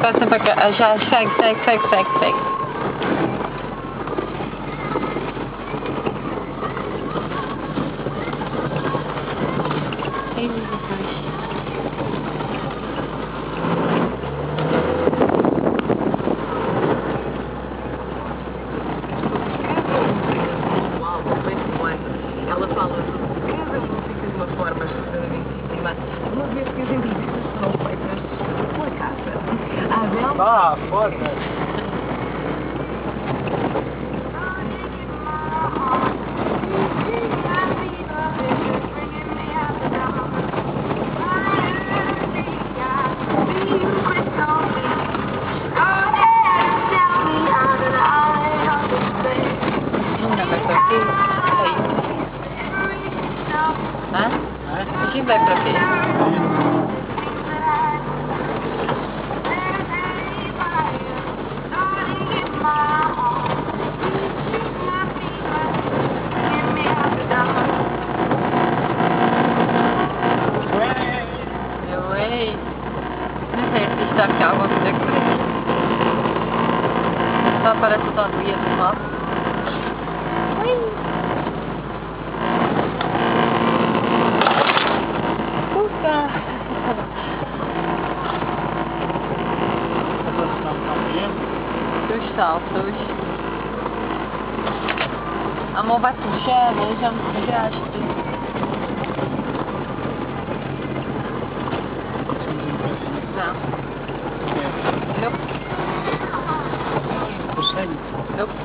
Passa pra cá. Já, segue. Ei, Jesus. Ela fala escreve a música de uma forma extremamente uma vez que as entrevistas são feitas pela casa. A Adele... Ah, foda-se. Quem vai pra quê? Ué! Não sei se está aqui alguma coisa que parece. Só aparece o tom do guia do lado. Dos saltos. Amor, vai puxando, já me sujaste. Não. Nope. Consegue? Nope.